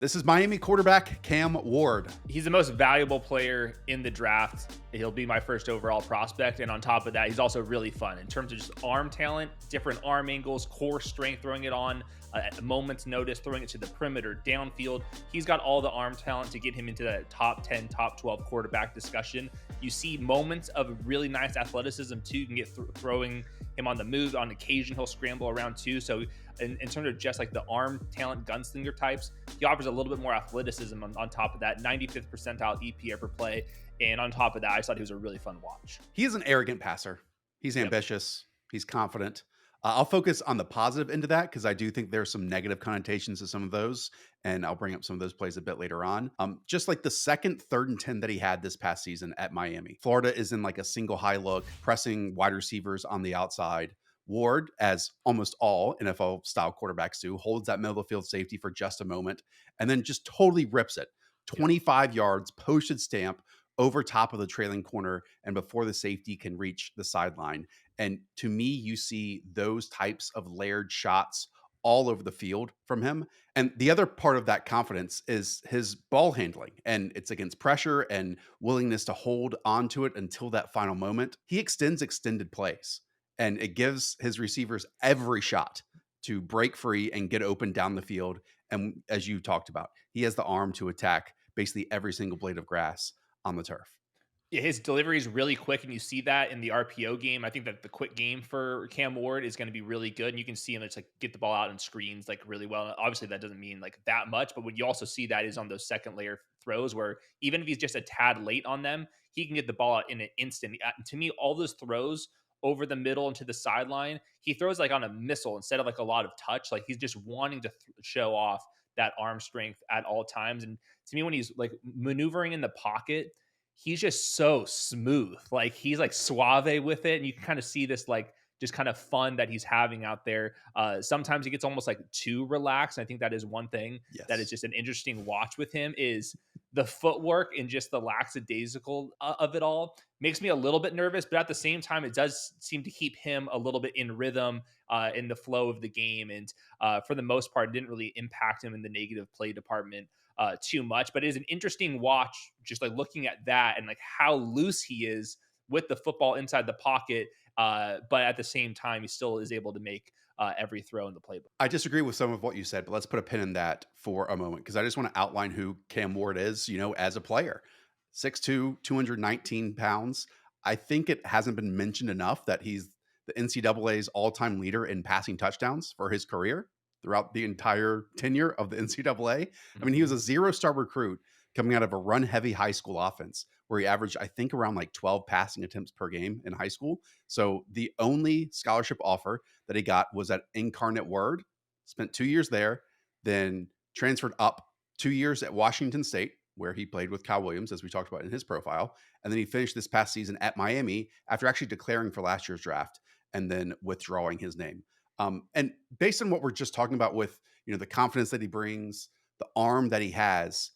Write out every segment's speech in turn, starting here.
This is Miami quarterback Cam Ward. He's the most valuable player in the draft. He'll be my first overall prospect. And on top of that, he's also really fun in terms of just arm talent, different arm angles, core strength, throwing it on at a moment's notice, throwing it to the perimeter, downfield. He's got all the arm talent to get him into that top 10, top 12 quarterback discussion. You see moments of really nice athleticism too. You can get throwing him on the move. On occasion, he'll scramble around too. So in terms of just like the arm talent gunslinger types, he offers a little bit more athleticism on top of that. 95th percentile EP per play. And on top of that, I thought he was a really fun watch. He is an arrogant passer. He's ambitious. He's confident. I'll focus on the positive end of that because I do think there's some negative connotations to some of those, and I'll bring up some of those plays a bit later on. Just like the second, 3rd and 10 that he had this past season at Miami. Florida is in like a single high look, pressing wide receivers on the outside. Ward, as almost all NFL style quarterbacks do, holds that middle of the field safety for just a moment and then just totally rips it. 25 yards, posted stamp over top of the trailing corner and before the safety can reach the sideline. And to me, you see those types of layered shots all over the field from him. And the other part of that confidence is his ball handling, and it's against pressure and willingness to hold onto it until that final moment. He extends extended plays, and it gives his receivers every shot to break free and get open down the field. And as you talked about, he has the arm to attack basically every single blade of grass on the turf. Yeah, his delivery is really quick, and you see that in the RPO game. I think that the quick game for Cam Ward is going to be really good, and you can see him just like get the ball out and screens like really well. Obviously, that doesn't mean like that much, but what you also see that is on those second layer throws where even if he's just a tad late on them, he can get the ball out in an instant. To me, all those throws over the middle and to the sideline, he throws like on a missile instead of like a lot of touch. Like he's just wanting to show off that arm strength at all times. And to me, when he's like maneuvering in the pocket, he's just so smooth. Like he's like suave with it. And you can kind of see this like just kind of fun that he's having out there. Sometimes he gets almost like too relaxed. And I think that is one thing that is Yes. just an interesting watch with him is the footwork and just the lackadaisical of it all makes me a little bit nervous, but at the same time, it does seem to keep him a little bit in rhythm in the flow of the game. And for the most part, it didn't really impact him in the negative play department too much. But it is an interesting watch, just like looking at that and like how loose he is with the football inside the pocket. But at the same time, he still is able to make every throw in the playbook. I disagree with some of what you said, but let's put a pin in that for a moment because I just want to outline who Cam Ward is, as a player. 6'2, 219 pounds. I think it hasn't been mentioned enough that he's the NCAA's all-time leader in passing touchdowns for his career throughout the entire tenure of the NCAA. I mean, he was a zero-star recruit coming out of a run-heavy high school offense where he averaged, I think, around like 12 passing attempts per game in high school. So the only scholarship offer that he got was at Incarnate Word, spent 2 years there, then transferred up 2 years at Washington State, where he played with Kyle Williams, as we talked about in his profile. And then he finished this past season at Miami after actually declaring for last year's draft and then withdrawing his name. And based on what we're just talking about with, the confidence that he brings, the arm that he has,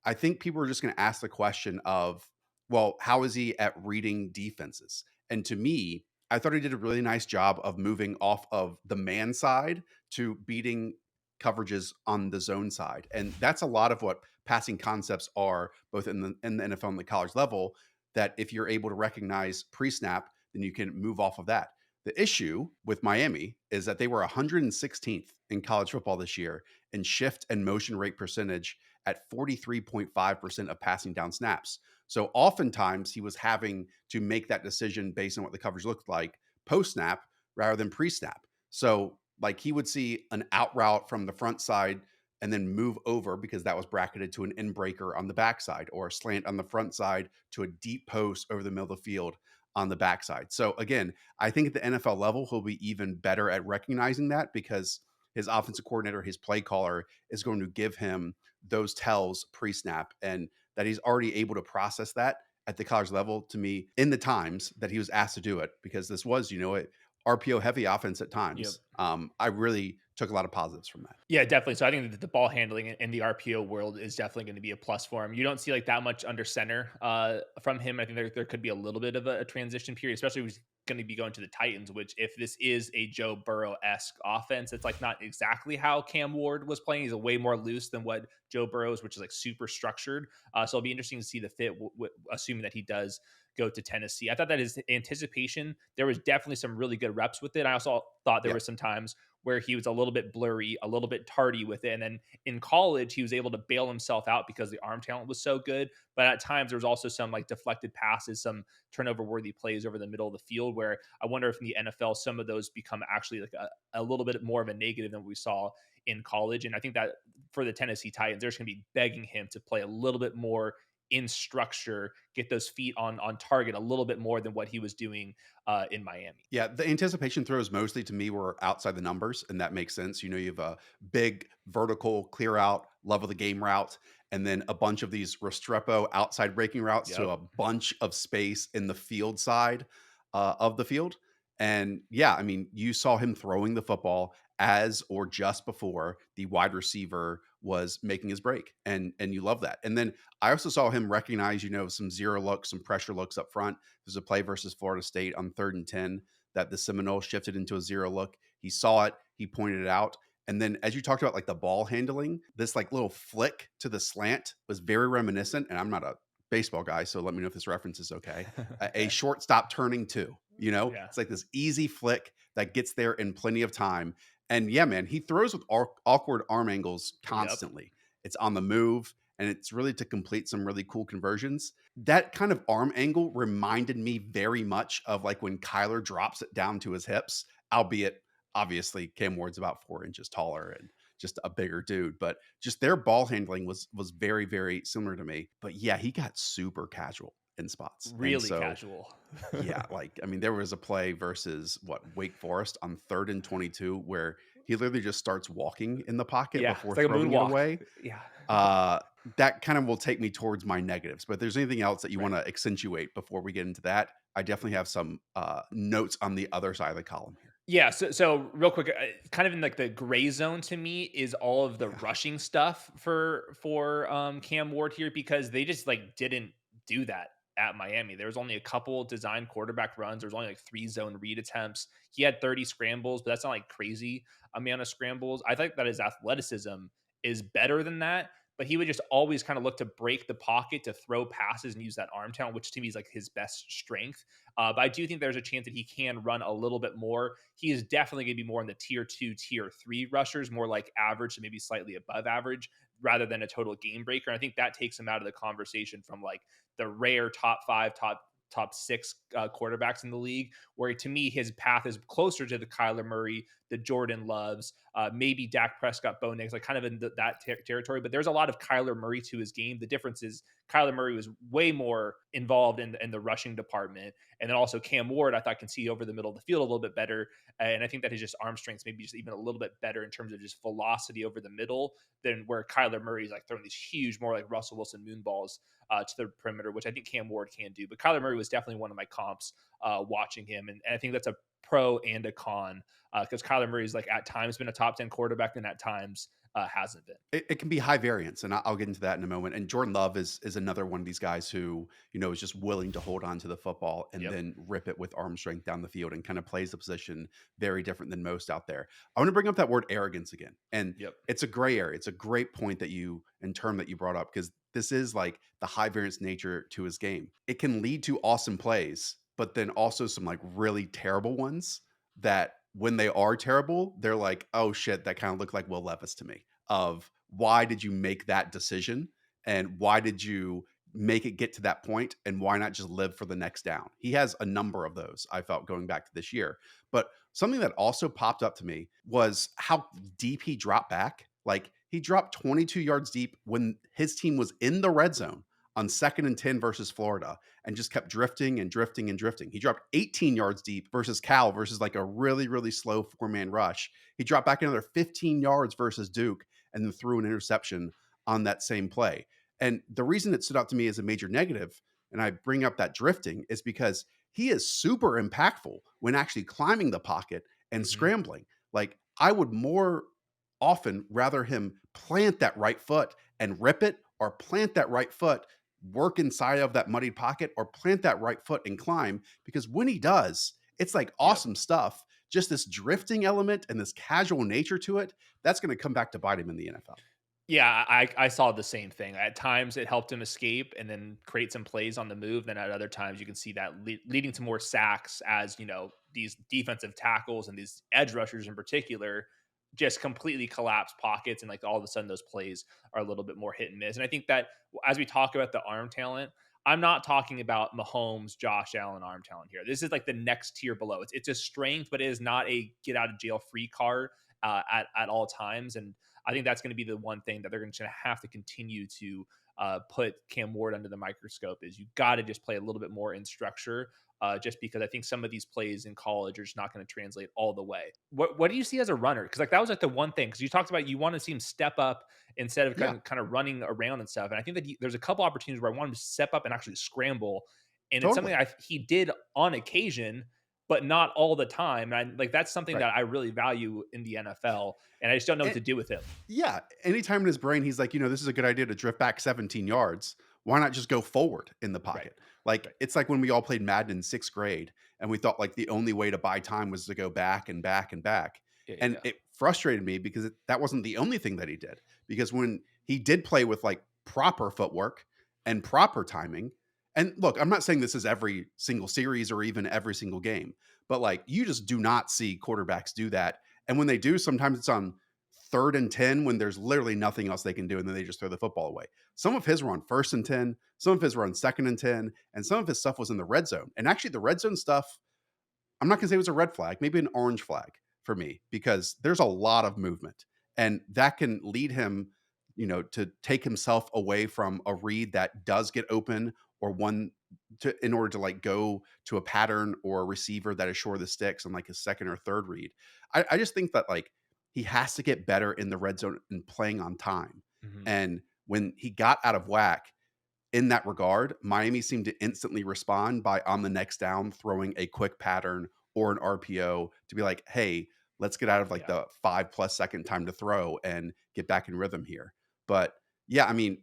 I think people are just going to ask the question of, well, how is he at reading defenses? And to me, I thought he did a really nice job of moving off of the man side to beating coverages on the zone side. And that's a lot of what passing concepts are, both in the NFL and the college level, that if you're able to recognize pre-snap, then you can move off of that. The issue with Miami is that they were 116th in college football this year in shift and motion rate percentage at 43.5% of passing down snaps. So oftentimes he was having to make that decision based on what the coverage looked like post snap rather than pre snap. So like he would see an out route from the front side and then move over because that was bracketed to an in breaker on the backside or a slant on the front side to a deep post over the middle of the field on the backside. So again, I think at the NFL level, he'll be even better at recognizing that because his offensive coordinator, his play caller is going to give him those tells pre-snap and that he's already able to process that at the college level to me in the times that he was asked to do it because this was, RPO heavy offense at Yep. times. I really took a lot of positives from that. Yeah, definitely. So I think that the ball handling in the RPO world is definitely going to be a plus for him. You don't see like that much under center from him. I think there could be a little bit of a transition period, especially if he's going to be going to the Titans, which if this is a Joe Burrow-esque offense, it's like not exactly how Cam Ward was playing. He's a way more loose than what Joe Burrow's, which is like super structured. So it'll be interesting to see the fit, assuming that he does go to Tennessee. I thought that his anticipation, there was definitely some really good reps with it. I also thought there Yeah. were some times where he was a little bit blurry, a little bit tardy with it. And then in college, he was able to bail himself out because the arm talent was so good. But at times, there was also some like deflected passes, some turnover worthy plays over the middle of the field where I wonder if in the NFL, some of those become actually like a little bit more of a negative than what we saw in college. And I think that for the Tennessee Titans, they're just going to be begging him to play a little bit more in structure, get those feet on target a little bit more than what he was doing in Miami. Yeah, the anticipation throws mostly to me were outside the numbers, and that makes sense. You know, you have a big vertical clear out, love of the game route, and then a bunch of these Restrepo outside breaking routes to Yep. a bunch of space in the field side of the field. And yeah, I mean, you saw him throwing the football as or just before the wide receiver was making his break, and you love that. And then I also saw him recognize, you know, some zero looks, some pressure looks up front. There's a play versus Florida State on 3rd and 10 that the Seminoles shifted into a zero look. He saw it, he pointed it out. And then as you talked about like the ball handling, this like little flick to the slant was very reminiscent. And I'm not a baseball guy, so let me know if this reference is okay. A shortstop turning two, you know, Yeah. it's like this easy flick that gets there in plenty of time. And yeah, man, he throws with awkward arm angles Yep. constantly. It's on the move and it's really to complete some really cool conversions. That kind of arm angle reminded me very much of like when Kyler drops it down to his hips, albeit obviously Cam Ward's about 4 inches taller and just a bigger dude, but just their ball handling was very, very similar to me. But yeah, he got super casual in spots. And Really so casual. yeah, like I mean, there was a play versus what Wake Forest on 3rd and 22 where he literally just starts walking in the pocket Yeah, before it's like a throwing it moonwalk. away. Yeah. uh, that kind of will take me towards my negatives. But if there's anything else that you Right. want to accentuate before we get into that, I definitely have some notes on the other side of the column here. Yeah, so real quick, kind of in like the gray zone to me is all of the Yeah. rushing stuff for Cam Ward here because they just like didn't do that at Miami. There was only a couple design quarterback runs. There was only like 3 zone read attempts. He had 30 scrambles, but that's not like crazy amount of scrambles. I think that his athleticism is better than that, but he would just always kind of look to break the pocket to throw passes and use that arm talent, which to me is like his best strength. But I do think there's a chance that he can run a little bit more. He is definitely going to be more in the tier two, tier three rushers, more like average to maybe slightly above average rather than a total game breaker. And I think that takes him out of the conversation from like the rare top five, top six quarterbacks in the league, where to me his path is closer to the Kyler Murray, the Jordan Loves, maybe Dak Prescott, Bo Nix, like kind of in that territory. But there's a lot of Kyler Murray to his game. The difference is Kyler Murray was way more involved in the rushing department, and then also Cam Ward, I thought can see over the middle of the field a little bit better. And I think that his just arm strengths maybe just even a little bit better in terms of just velocity over the middle than where Kyler Murray is like throwing these huge, more like Russell Wilson moon balls to the perimeter, which I think Cam Ward can do. But Kyler Murray was definitely one of my comps watching him. And I think that's a pro and a con because Kyler Murray is like at times been a top 10 quarterback and at times hasn't been. It can be high variance, and I'll get into that in a moment. And Jordan Love is another one of these guys who, you know, is just willing to hold on to the football and Yep. then rip it with arm strength down the field and kind of plays the position very different than most out there. I want to bring up that word arrogance again. And Yep. it's a gray area. It's a great point that you and term that you brought up because this is like the high variance nature to his game. It can lead to awesome plays, but then also some like really terrible ones that when they are terrible, they're like, oh shit, that kind of looked like Will Levis to me. Of why did you make that decision and why did you make it get to that point and why not just live for the next down? He has a number of those I felt going back to this year. But something that also popped up to me was how deep he dropped back. Like he dropped 22 yards deep when his team was in the red zone on 2nd and 10 versus Florida and just kept drifting and drifting and drifting. He dropped 18 yards deep versus Cal versus like a really, really slow 4-man rush. He dropped back another 15 yards versus Duke and then threw an interception on that same play. And the reason it stood out to me as a major negative, and I bring up that drifting, is because he is super impactful when actually climbing the pocket and Hmm. scrambling. Like, I would more often rather him plant that right foot and rip it, or plant that right foot, work inside of that muddied pocket, or plant that right foot and climb, because when he does, it's like Yep. awesome stuff. Just this drifting element and this casual nature to it, that's going to come back to bite him in the NFL. Yeah, I saw the same thing. At times, it helped him escape and then create some plays on the move. Then at other times, you can see that leading to more sacks as these defensive tackles and these edge rushers in particular just completely collapse pockets, and like all of a sudden those plays are a little bit more hit and miss. And I think that as we talk about the arm talent, I'm not talking about Mahomes, Josh Allen arm talent here. This is like the next tier below. It's a strength, but it is not a get out of jail free card at all times. And I think that's going to be the one thing that they're going to have to continue to put Cam Ward under the microscope is you got to just play a little bit more in structure. Just because I think some of these plays in college are just not going to translate all the way. What do you see as a runner? Because like that was like the one thing because you talked about you want to see him step up instead of Yeah, kind of running around and stuff. And I think that there's a couple opportunities where I want him to step up and actually scramble, and it's something totally. he did on occasion, but not all the time. And like that's something Right. that I really value in the NFL, and I just don't know what And to do with him. yeah, anytime in his brain he's like, this is a good idea to drift back 17 yards. Why not just go forward in the Right. pocket? Like, Right. it's like when we all played Madden in sixth grade and we thought like the only way to buy time was to go back and back and back. Yeah. And Yeah. it frustrated me because that wasn't the only thing that he did. Because when he did play with like proper footwork and proper timing, and look, I'm not saying this is every single series or even every single game, but like you just do not see quarterbacks do that. And when they do, sometimes it's on third and 10 when there's literally nothing else they can do. And then they just throw the football away. Some of his were on first and 10, some of his were on second and 10, and some of his stuff was in the red zone. And actually, the red zone stuff, I'm not going to say it was a red flag, maybe an orange flag for me, because there's a lot of movement and that can lead him, to take himself away from a read that does get open, or one in order to like go to a pattern or a receiver that is sure of the sticks on like his second or third read. I just think that like he has to get better in the red zone and playing on time. Hmm. And when he got out of whack, in that regard, Miami seemed to instantly respond by on the next down throwing a quick pattern or an RPO to be like, "Hey, let's get out of like Yeah. the 5+ second time to throw and get back in rhythm here." But yeah, I mean,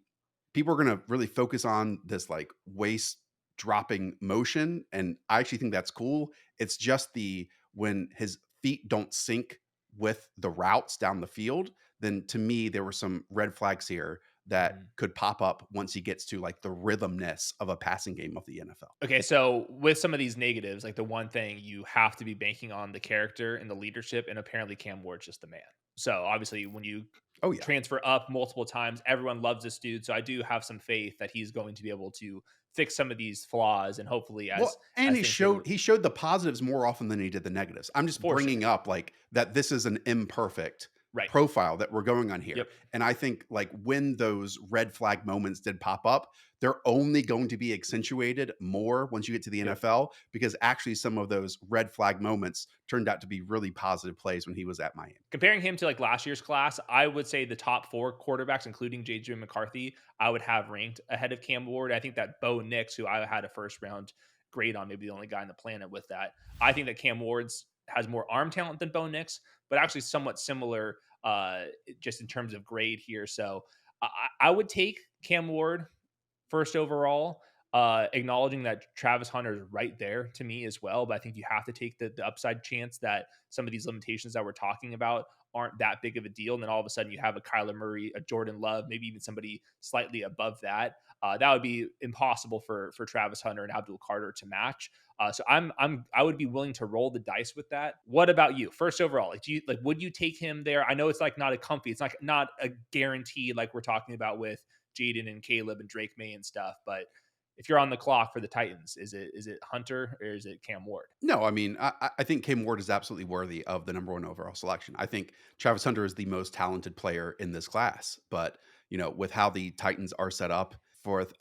people are going to really focus on this like waist dropping motion, and I actually think that's cool. It's just the when his feet don't sync with the routes down the field, then to me there were some red flags here that Mhm. could pop up once he gets to like the rhythmness of a passing game of the NFL. Okay, so with some of these negatives, like the one thing you have to be banking on the character and the leadership, and apparently Cam Ward's just the man. So obviously, when you Oh yeah. transfer up multiple times, everyone loves this dude. So I do have some faith that he's going to be able to fix some of these flaws, and hopefully, Well, and as he things get showed he showed the positives more often than he did the negatives. I'm just for sure, bringing up like that this is an imperfect right? profile that we're going on here. Yep. And I think like when those red flag moments did pop up, they're only going to be accentuated more once you get to the Yep. NFL, because actually some of those red flag moments turned out to be really positive plays when he was at Miami. Comparing him to like last year's class, I would say the top four quarterbacks, including JJ McCarthy, I would have ranked ahead of Cam Ward. I think that Bo Nix, who I had a first round grade on, maybe the only guy on the planet with that. I think that Cam Ward's has more arm talent than Bo Nix, but actually somewhat similar just in terms of grade here. So I would take Cam Ward first overall, acknowledging that Travis Hunter is right there to me as well. But I think you have to take the upside chance that some of these limitations that we're talking about aren't that big of a deal. And then all of a sudden you have a Kyler Murray, a Jordan Love, maybe even somebody slightly above that. That would be impossible for Travis Hunter and Abdul Carter to match. So I would be willing to roll the dice with that. What about you? First overall, like do you like would you take him there? I know it's like not a comfy, it's like not a guarantee like we're talking about with Jaden and Caleb and Drake May and stuff. But if you're on the clock for the Titans, is it Hunter or is it Cam Ward? No, I mean, I think Cam Ward is absolutely worthy of the number one overall selection. I think Travis Hunter is the most talented player in this class, but with how the Titans are set up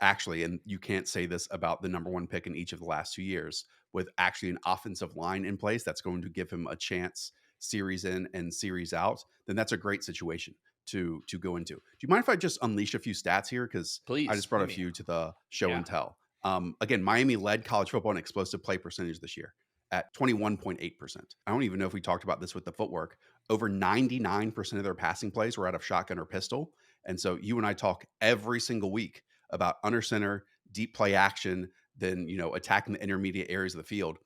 actually, and you can't say this about the number one pick in each of the last 2 years, with actually an offensive line in place that's going to give him a chance series in and series out, then that's a great situation to go into. Do you mind if I just unleash a few stats here? Because I Please, just brought hit a me. few to the show Yeah. and tell. Again, Miami led college football in explosive play percentage this year at 21.8%. I don't even know if we talked about this with the footwork. Over 99% of their passing plays were out of shotgun or pistol. And so you and I talk every single week about under center, deep play action, then, attacking the intermediate areas of the field.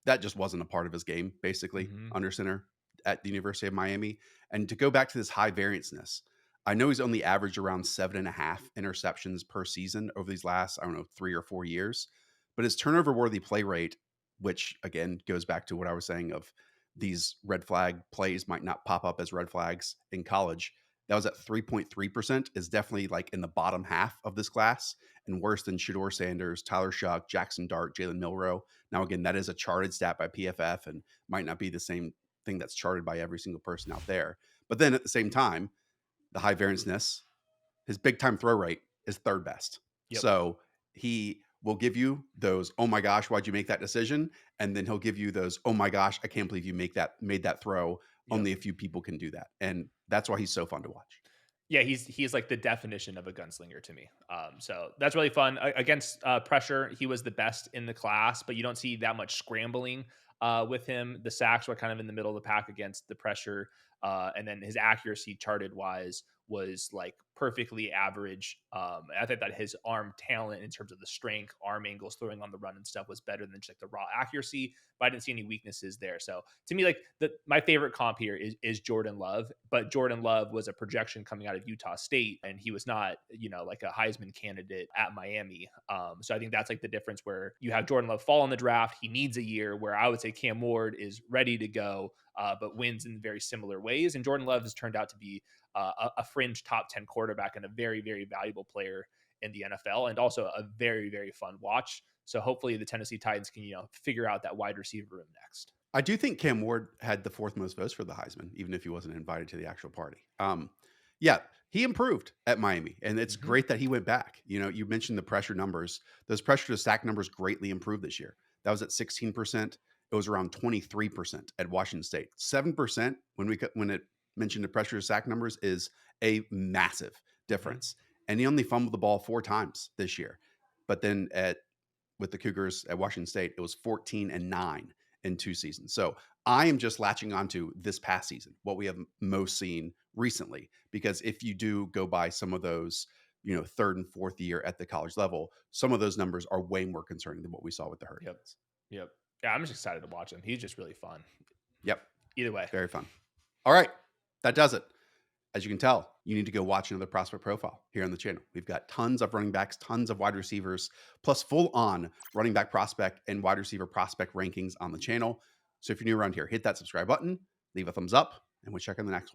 That just wasn't a part of his game, basically, Hmm. under center at the University of Miami. And to go back to this high varianceness, I know he's only averaged around 7.5 interceptions per season over these last, I don't know, 3 or 4 years. But his turnover worthy play rate, which again goes back to what I was saying of these red flag plays might not pop up as red flags in college. That was at 3.3%, is definitely like in the bottom half of this class and worse than Shador Sanders, Tyler Shuck, Jackson Dart, Jalen Milrow. Now, again, that is a charted stat by PFF and might not be the same thing that's charted by every single person out there. But then at the same time, the high varianceness, his big time throw rate is third best. Yep. So he will give you those, oh my gosh, why'd you make that decision? And then he'll give you those, oh my gosh, I can't believe you made that throw. Yep. Only a few people can do that. And that's why he's so fun to watch. Yeah, he's like the definition of a gunslinger to me. So that's really fun. Against pressure, he was the best in the class, but you don't see that much scrambling with him. The sacks were kind of in the middle of the pack against the pressure, and then his accuracy charted wise was like perfectly average. And I think that his arm talent in terms of the strength, arm angles, throwing on the run and stuff was better than just like the raw accuracy. But I didn't see any weaknesses there. So to me, like my favorite comp here is Jordan Love, but Jordan Love was a projection coming out of Utah State, and he was not, like a Heisman candidate at Miami. So I think that's like the difference where you have Jordan Love fall in the draft. He needs a year where I would say Cam Ward is ready to go, but wins in very similar ways. And Jordan Love has turned out to be a fringe top 10 quarterback and a very, very valuable player in the NFL, and also a very, very fun watch. So hopefully the Tennessee Titans can, figure out that wide receiver room next. I do think Cam Ward had the fourth most votes for the Heisman, even if he wasn't invited to the actual party. Yeah, he improved at Miami, and it's Hmm. great that he went back. You mentioned the pressure numbers; those pressure to sack numbers greatly improved this year. That was at 16%. It was around 23% at Washington State. 7% when it mentioned the pressure to sack numbers is a massive Hmm. difference. And he only fumbled the ball 4 times this year. But then with the Cougars at Washington State, it was 14-9 in 2 seasons. So I am just latching onto this past season, what we have most seen recently, because if you do go by some of those, third and fourth year at the college level, some of those numbers are way more concerning than what we saw with the Yep. Hurricanes. Yep. Yeah, I'm just excited to watch him. He's just really fun. Yep. Either way. Very fun. All right. That does it. As you can tell, you need to go watch another prospect profile here on the channel. We've got tons of running backs, tons of wide receivers, plus full on running back prospect and wide receiver prospect rankings on the channel. So if you're new around here, hit that subscribe button, leave a thumbs up, and we'll check in the next one.